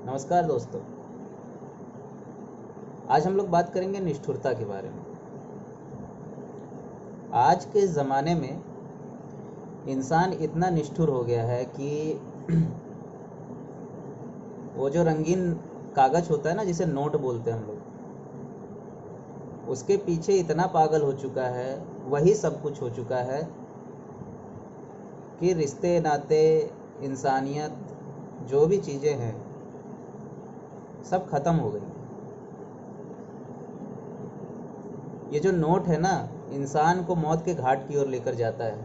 नमस्कार दोस्तों। आज हम लोग बात करेंगे निष्ठुरता के बारे में। आज के ज़माने में इंसान इतना निष्ठुर हो गया है कि वो जो रंगीन कागज़ होता है ना, जिसे नोट बोलते हैं हम लोग, उसके पीछे इतना पागल हो चुका है, वही सब कुछ हो चुका है कि रिश्ते नाते, इंसानियत, जो भी चीज़ें हैं सब ख़त्म हो गई। ये जो नोट है ना, इंसान को मौत के घाट की ओर लेकर जाता है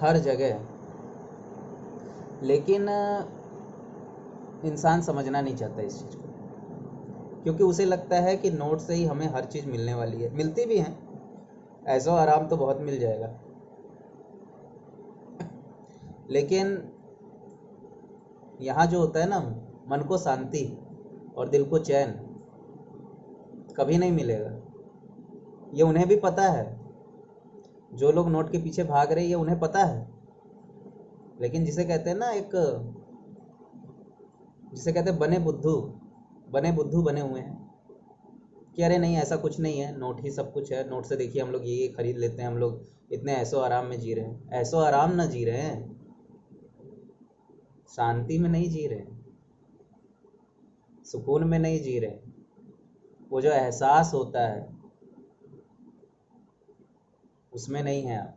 हर जगह। लेकिन इंसान समझना नहीं चाहता इस चीज़ को, क्योंकि उसे लगता है कि नोट से ही हमें हर चीज़ मिलने वाली है। मिलती भी हैं, ऐशो आराम तो बहुत मिल जाएगा, लेकिन यहाँ जो होता है ना, मन को शांति और दिल को चैन कभी नहीं मिलेगा। ये उन्हें भी पता है, जो लोग नोट के पीछे भाग रहे हैं, ये उन्हें पता है। लेकिन जिसे कहते हैं ना, जिसे कहते हैं बने बुद्धू बने हुए हैं कि अरे नहीं, ऐसा कुछ नहीं है, नोट ही सब कुछ है। नोट से देखिए हम लोग ये खरीद लेते हैं, हम लोग इतने ऐशो आराम में जी रहे हैं। ऐशो आराम ना जी रहे हैं, शांति में नहीं जी रहे हैं, सुकून में नहीं जी रहे हैं। वो जो एहसास होता है उसमें नहीं है आप।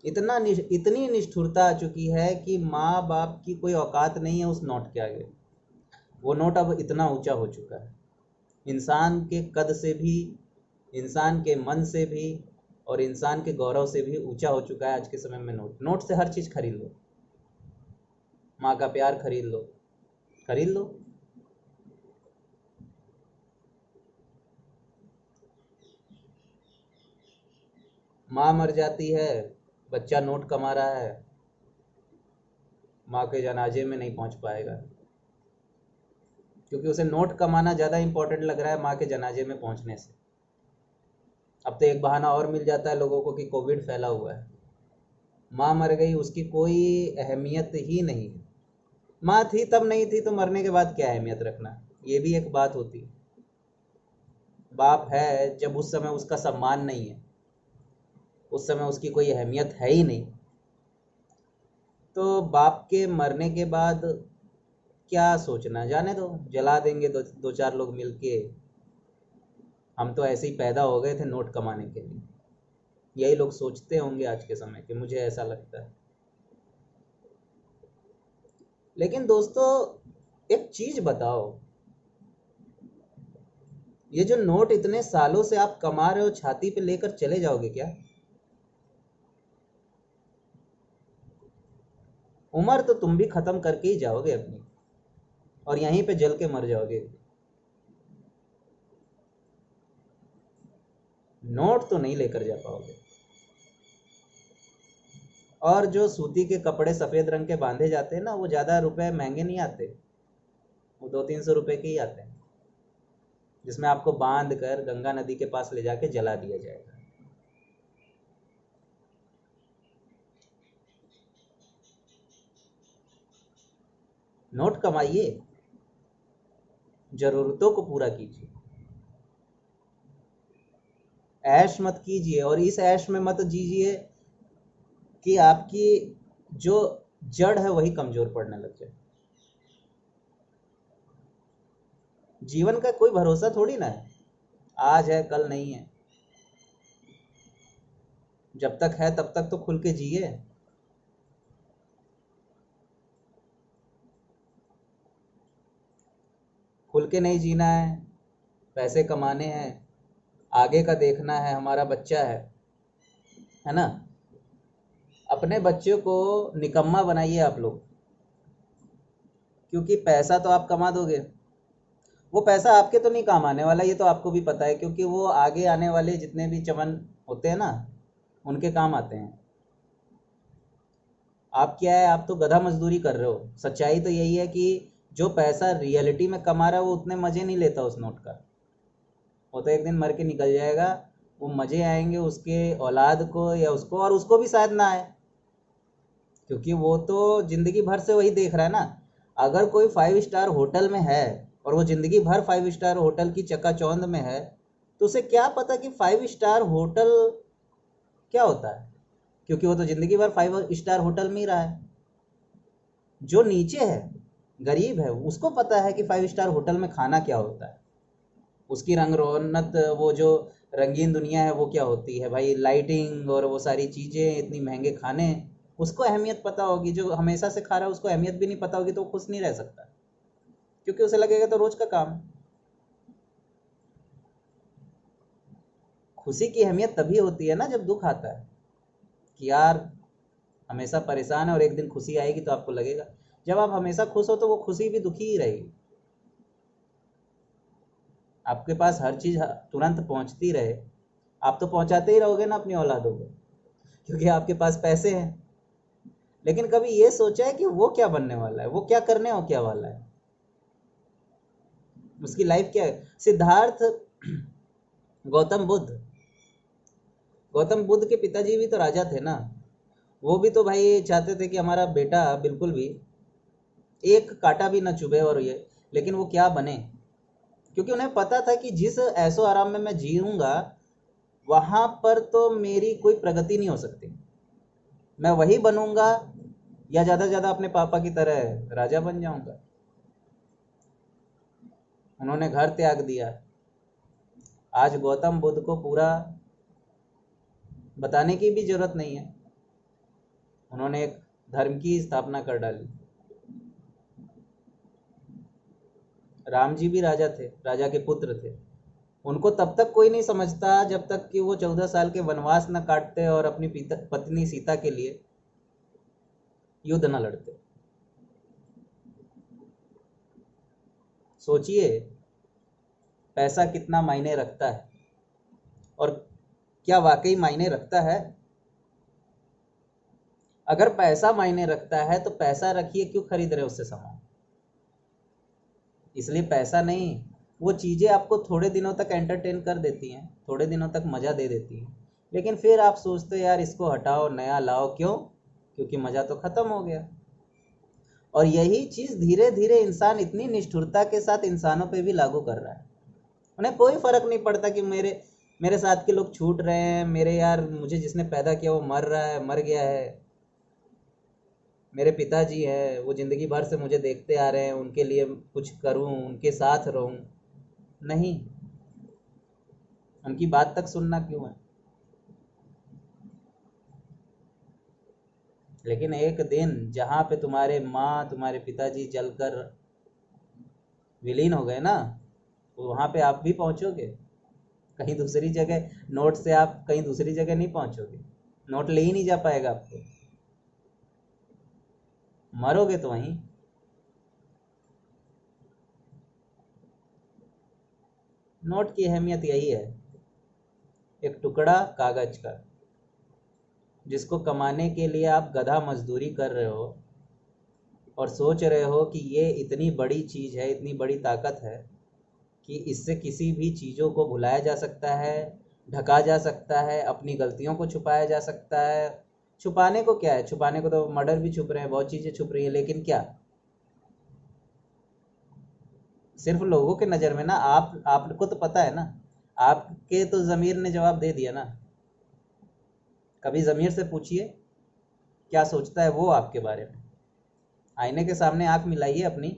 इतनी निष्ठुरता आ चुकी है कि माँ बाप की कोई औकात नहीं है उस नोट के आगे। वो नोट अब इतना ऊंचा हो चुका है, इंसान के कद से भी, इंसान के मन से भी और इंसान के गौरव से भी ऊंचा हो चुका है आज के समय में। नोट से हर चीज़ खरीद लो। माँ का प्यार खरीद लो, खरीद लो। माँ मर जाती है, बच्चा नोट कमा रहा है, माँ के जनाजे में नहीं पहुँच पाएगा, क्योंकि उसे नोट कमाना ज़्यादा इम्पोर्टेंट लग रहा है माँ के जनाजे में पहुँचने से। अब तो एक बहाना और मिल जाता है लोगों को कि कोविड फैला हुआ है। माँ मर गई, उसकी कोई अहमियत ही नहीं है। माँ थी तब नहीं थी, तो मरने के बाद क्या अहमियत रखना, ये भी एक बात होती। बाप है जब उस समय उसका सम्मान नहीं है, उस समय उसकी कोई अहमियत है ही नहीं, तो बाप के मरने के बाद क्या सोचना, जाने दो, जला देंगे दो चार लोग मिलके। हम तो ऐसे ही पैदा हो गए थे नोट कमाने के लिए, यही लोग सोचते होंगे आज के समय के, मुझे ऐसा लगता है। लेकिन दोस्तों, एक चीज बताओ, ये जो नोट इतने सालों से आप कमा रहे हो, छाती पे लेकर चले जाओगे क्या? उम्र तो तुम भी खत्म करके ही जाओगे अपनी, और यहीं पे जल के मर जाओगे। नोट तो नहीं लेकर जा पाओगे। और जो सूती के कपड़े सफेद रंग के बांधे जाते हैं ना, वो ज्यादा रुपए महंगे नहीं आते, वो 200-300 रुपए के ही आते हैं, जिसमें आपको बांध कर गंगा नदी के पास ले जाके जला दिया जाएगा। नोट कमाइए, जरूरतों को पूरा कीजिए, ऐश मत कीजिए। और इस ऐश में मत जीजिए कि आपकी जो जड़ है वही कमजोर पड़ने लग जाए। जीवन का कोई भरोसा थोड़ी ना है, आज है कल नहीं है। जब तक है तब तक तो खुल के जिए। खुल के नहीं जीना है, पैसे कमाने हैं, आगे का देखना है, हमारा बच्चा है ना। अपने बच्चे को निकम्मा बनाइए आप लोग, क्योंकि पैसा तो आप कमा दोगे, वो पैसा आपके तो नहीं काम आने वाला, ये तो आपको भी पता है, क्योंकि वो आगे आने वाले जितने भी चमन होते हैं ना, उनके काम आते हैं। आप क्या है, आप तो गधा मजदूरी कर रहे हो। सच्चाई तो यही है कि जो पैसा रियलिटी में कमा रहा है वो उतने मजे नहीं लेता उस नोट का। वो तो एक दिन मर के निकल जाएगा, वो मजे आएंगे उसके औलाद को या उसको, और उसको भी शायद ना आए, क्योंकि वो तो जिंदगी भर से वही देख रहा है ना। अगर कोई 5 स्टार होटल में है और वो जिंदगी भर 5 स्टार होटल की चकाचौंध में है, तो उसे क्या पता कि 5 स्टार होटल क्या होता है, क्योंकि वो तो जिंदगी भर 5 स्टार होटल में ही रहा है। जो नीचे है, गरीब है, उसको पता है कि 5 स्टार होटल में खाना क्या होता है, उसकी रंग रौनक, वो जो रंगीन दुनिया है वो क्या होती है भाई, लाइटिंग और वो सारी चीज़ें, इतनी महंगे खाने, उसको अहमियत पता होगी। जो हमेशा से खा रहा है उसको अहमियत भी नहीं पता होगी, तो वो खुश नहीं रह सकता, क्योंकि उसे लगेगा तो रोज का काम। खुशी की अहमियत तभी होती है ना जब दुख आता है, कि यार हमेशा परेशान है और एक दिन खुशी आएगी तो आपको लगेगा। जब आप हमेशा खुश हो तो वो खुशी भी दुखी ही रहेगी। आपके पास हर चीज़ तुरंत पहुंचती रहे, आप तो पहुंचाते ही रहोगे ना अपनी औलादों को, क्योंकि आपके पास पैसे हैं। लेकिन कभी ये सोचा है कि वो क्या बनने वाला है, वो क्या करने हो क्या वाला है, उसकी लाइफ क्या है। सिद्धार्थ गौतम बुद्ध, गौतम बुद्ध के पिताजी भी तो राजा थे ना। वो भी तो भाई चाहते थे कि हमारा बेटा बिल्कुल भी एक कांटा भी न चुभे, और ये, लेकिन वो क्या बने, क्योंकि उन्हें पता था कि जिस ऐशो आराम में मैं जीऊंगा वहां पर तो मेरी कोई प्रगति नहीं हो सकती। मैं वही बनूंगा या ज़्यादा से ज़्यादा अपने पापा की तरह राजा बन जाऊंगा। उन्होंने घर त्याग दिया। आज गौतम बुद्ध को पूरा बताने की भी जरूरत नहीं है, उन्होंने एक धर्म की स्थापना कर डाली। राम जी भी राजा थे, राजा के पुत्र थे। उनको तब तक कोई नहीं समझता जब तक कि वो 14 साल के वनवास न काटते और अपनी पत्नी सीता के लिए युद्ध न लड़ते। सोचिए पैसा कितना मायने रखता है, और क्या वाकई मायने रखता है। अगर पैसा मायने रखता है तो पैसा रखिए, क्यों खरीद रहे उससे सामान। इसलिए पैसा नहीं, वो चीज़ें आपको थोड़े दिनों तक एंटरटेन कर देती हैं, थोड़े दिनों तक मज़ा दे देती हैं, लेकिन फिर आप सोचते हो यार इसको हटाओ नया लाओ, क्यों, क्योंकि मज़ा तो ख़त्म हो गया। और यही चीज़ धीरे धीरे इंसान इतनी निष्ठुरता के साथ इंसानों पे भी लागू कर रहा है। उन्हें कोई फ़र्क नहीं पड़ता कि मेरे मेरे साथ के लोग छूट रहे हैं, मेरे यार मुझे जिसने पैदा किया वो मर रहा है, मर गया है, मेरे पिताजी हैं वो ज़िंदगी भर से मुझे देखते आ रहे हैं, उनके लिए कुछ करूं, उनके साथ रहूं। नहीं, उनकी बात तक सुनना क्यों है। लेकिन एक दिन जहाँ पे तुम्हारे माँ तुम्हारे पिताजी जलकर विलीन हो गए ना, तो वहाँ पे आप भी पहुँचोगे कहीं दूसरी जगह। नोट से आप कहीं दूसरी जगह नहीं पहुँचोगे, नोट ले ही नहीं जा पाएगा आपको, मरोगे तो वहीं। नोट की अहमियत यही है, एक टुकड़ा कागज का जिसको कमाने के लिए आप गधा मजदूरी कर रहे हो और सोच रहे हो कि ये इतनी बड़ी चीज़ है, इतनी बड़ी ताकत है कि इससे किसी भी चीज़ों को भुलाया जा सकता है, ढका जा सकता है, अपनी गलतियों को छुपाया जा सकता है। छुपाने को क्या है, छुपाने को तो मर्डर भी छुप रहे हैं, बहुत चीज़ें छुप रही हैं, लेकिन क्या, सिर्फ लोगों के नज़र में ना। आपको तो पता है ना, आपके तो ज़मीर ने जवाब दे दिया ना। कभी ज़मीर से पूछिए क्या सोचता है वो आपके बारे में। आईने के सामने आंख मिलाइए अपनी,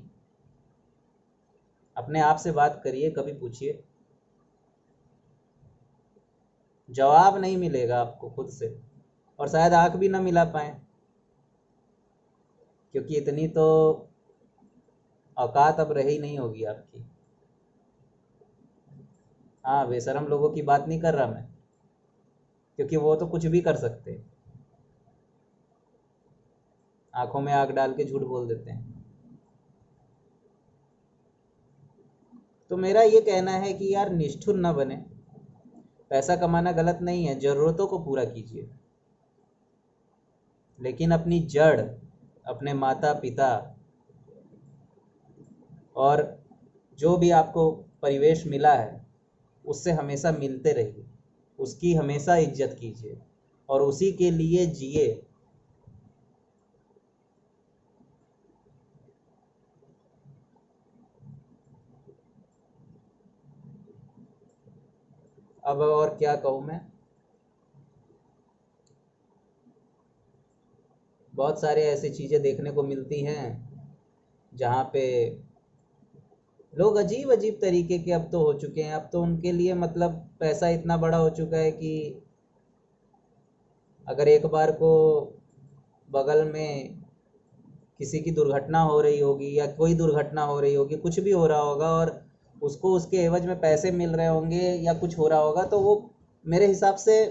अपने आप से बात करिए, कभी पूछिए, जवाब नहीं मिलेगा आपको खुद से, और शायद आंख भी ना मिला पाए, क्योंकि इतनी तो औकात अब रही नहीं होगी आपकी। हाँ, बेशरम लोगों की बात नहीं कर रहा मैं, क्योंकि वो तो कुछ भी कर सकते हैं, आंखों में आग डाल के झूठ बोल देते हैं। तो मेरा ये कहना है कि यार निष्ठुर ना बने। पैसा कमाना गलत नहीं है, ज़रूरतों को पूरा कीजिए, लेकिन अपनी जड़, अपने माता पिता और जो भी आपको परिवेश मिला है उससे हमेशा मिलते रहिए, उसकी हमेशा इज्जत कीजिए और उसी के लिए जिए। अब और क्या कहूँ मैं, बहुत सारे ऐसी चीज़ें देखने को मिलती हैं जहाँ पे लोग अजीब अजीब तरीके के अब तो हो चुके हैं। अब तो उनके लिए मतलब पैसा इतना बड़ा हो चुका है कि अगर एक बार को बगल में किसी की दुर्घटना हो रही होगी या कोई दुर्घटना हो रही होगी, कुछ भी हो रहा होगा और उसको उसके एवज में पैसे मिल रहे होंगे या कुछ हो रहा होगा, तो वो मेरे हिसाब से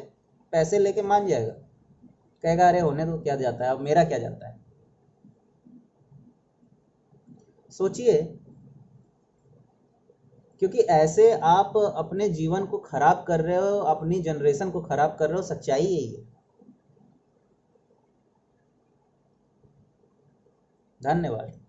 पैसे लेके मान जाएगा, कहेगा अरे होने तो क्या जाता है, अब मेरा क्या जाता है। सोचिए, क्योंकि ऐसे आप अपने जीवन को खराब कर रहे हो, अपनी जनरेशन को खराब कर रहे हो, सच्चाई यही है। धन्यवाद।